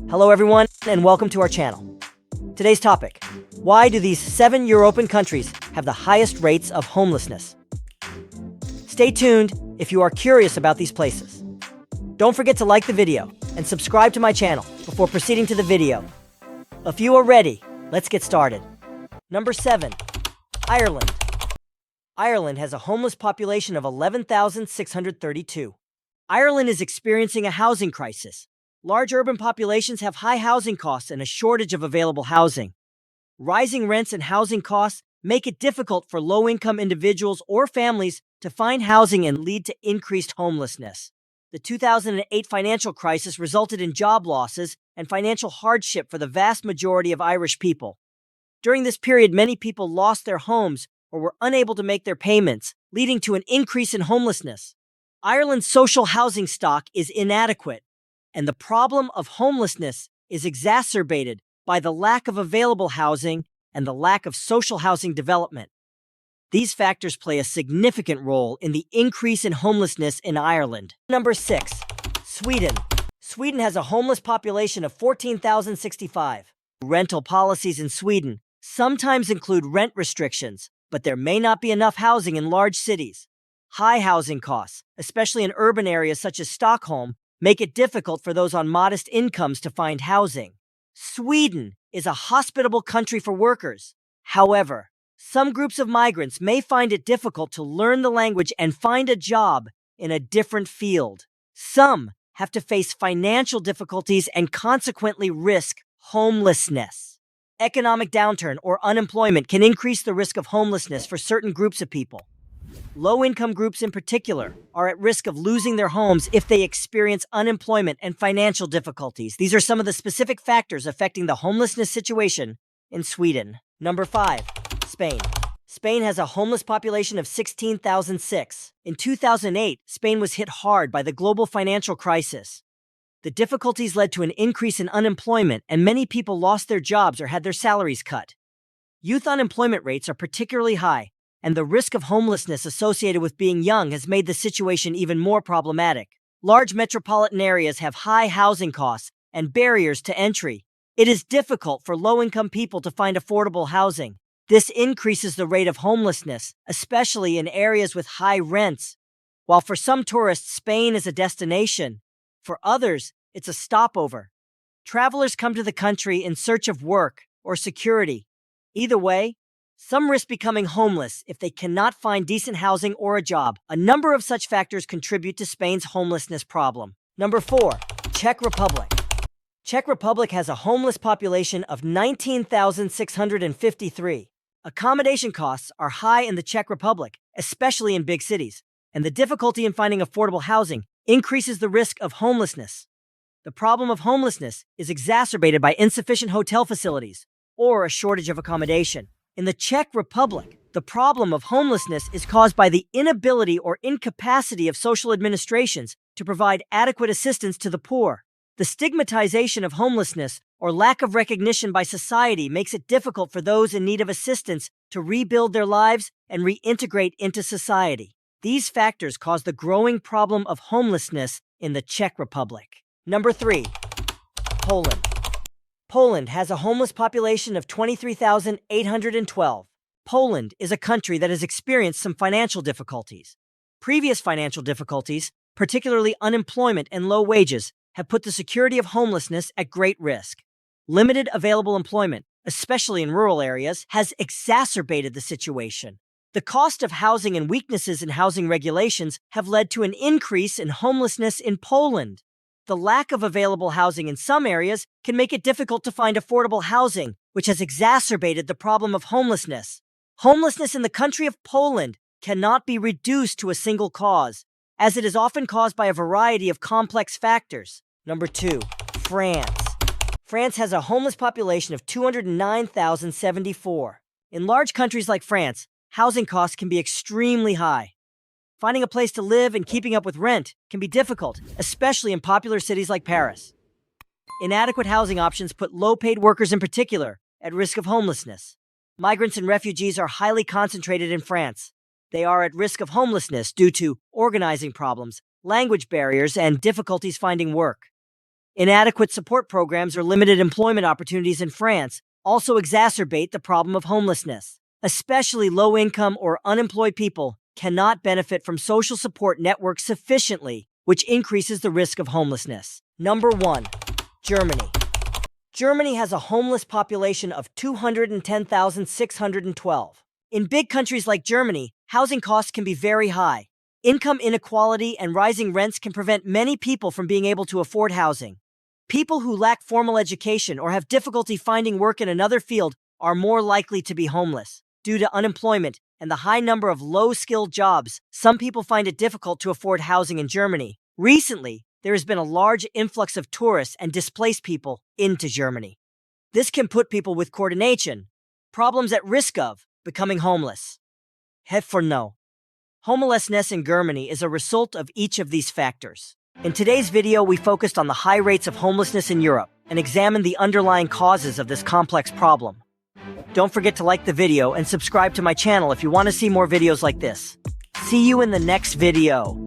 Hello everyone, and welcome to our channel. Today's topic: why do these 7 European countries have the highest rates of homelessness? Stay tuned if you are curious about these places. Don't forget to like the video and subscribe to my channel before proceeding to the video. If you are ready, let's get started. Number 7. Ireland. Ireland has a homeless population of 11,632. Ireland is experiencing a housing crisis. Large urban populations have high housing costs and a shortage of available housing. Rising rents and housing costs make it difficult for low-income individuals or families to find housing and lead to increased homelessness. The 2008 financial crisis resulted in job losses and financial hardship for the vast majority of Irish people. During this period, many people lost their homes or were unable to make their payments, leading to an increase in homelessness. Ireland's social housing stock is inadequate, and the problem of homelessness is exacerbated by the lack of available housing and the lack of social housing development. These factors play a significant role in the increase in homelessness in Ireland. Number 6. Sweden. Sweden has a homeless population of 14,065. Rental policies in Sweden sometimes include rent restrictions, but there may not be enough housing in large cities. High housing costs, especially in urban areas such as Stockholm, make it difficult for those on modest incomes to find housing. Sweden is a hospitable country for workers. However, some groups of migrants may find it difficult to learn the language and find a job in a different field. Some have to face financial difficulties and consequently risk homelessness. Economic downturn or unemployment can increase the risk of homelessness for certain groups of people. Low-income groups in particular are at risk of losing their homes if they experience unemployment and financial difficulties. These are some of the specific factors affecting the homelessness situation in Sweden. Number 5. Spain. Spain has a homeless population of 16,006. In 2008, Spain was hit hard by the global financial crisis. The difficulties led to an increase in unemployment, and many people lost their jobs or had their salaries cut. Youth unemployment rates are particularly high, and the risk of homelessness associated with being young has made the situation even more problematic. Large metropolitan areas have high housing costs and barriers to entry. It is difficult for low-income people to find affordable housing. This increases the rate of homelessness, especially in areas with high rents. While for some tourists, Spain is a destination, for others, it's a stopover. Travelers come to the country in search of work or security. Either way, some risk becoming homeless if they cannot find decent housing or a job. A number of such factors contribute to Spain's homelessness problem. Number 4. Czech Republic. Czech Republic has a homeless population of 19,653. Accommodation costs are high in the Czech Republic, especially in big cities, and the difficulty in finding affordable housing increases the risk of homelessness. The problem of homelessness is exacerbated by insufficient hotel facilities or a shortage of accommodation. In the Czech Republic, the problem of homelessness is caused by the inability or incapacity of social administrations to provide adequate assistance to the poor. The stigmatization of homelessness or lack of recognition by society makes it difficult for those in need of assistance to rebuild their lives and reintegrate into society. These factors cause the growing problem of homelessness in the Czech Republic. Number 3. Poland. Poland has a homeless population of 23,812. Poland is a country that has experienced some financial difficulties. Previous financial difficulties, particularly unemployment and low wages, have put the security of homelessness at great risk. Limited available employment, especially in rural areas, has exacerbated the situation. The cost of housing and weaknesses in housing regulations have led to an increase in homelessness in Poland. The lack of available housing in some areas can make it difficult to find affordable housing, which has exacerbated the problem of homelessness. Homelessness in the country of Poland cannot be reduced to a single cause, as it is often caused by a variety of complex factors. Number 2. France. France has a homeless population of 209,074. In large countries like France, housing costs can be extremely high. Finding a place to live and keeping up with rent can be difficult, especially in popular cities like Paris. Inadequate housing options put low-paid workers in particular at risk of homelessness. Migrants and refugees are highly concentrated in France. They are at risk of homelessness due to organizing problems, language barriers, and difficulties finding work. Inadequate support programs or limited employment opportunities in France also exacerbate the problem of homelessness. Especially low-income or unemployed people cannot benefit from social support networks sufficiently, which increases the risk of homelessness. Number 1. Germany. Germany has a homeless population of 210,612. In big countries like Germany, housing costs can be very high. Income inequality and rising rents can prevent many people from being able to afford housing. People who lack formal education or have difficulty finding work in another field are more likely to be homeless. Due to unemployment and the high number of low-skilled jobs, some people find it difficult to afford housing in Germany. Recently, there has been a large influx of tourists and displaced people into Germany. This can put people with coordination problems at risk of becoming homeless. Head for no. Homelessness in Germany is a result of each of these factors. In today's video, we focused on the high rates of homelessness in Europe and examined the underlying causes of this complex problem. Don't forget to like the video and subscribe to my channel if you want to see more videos like this. See you in the next video.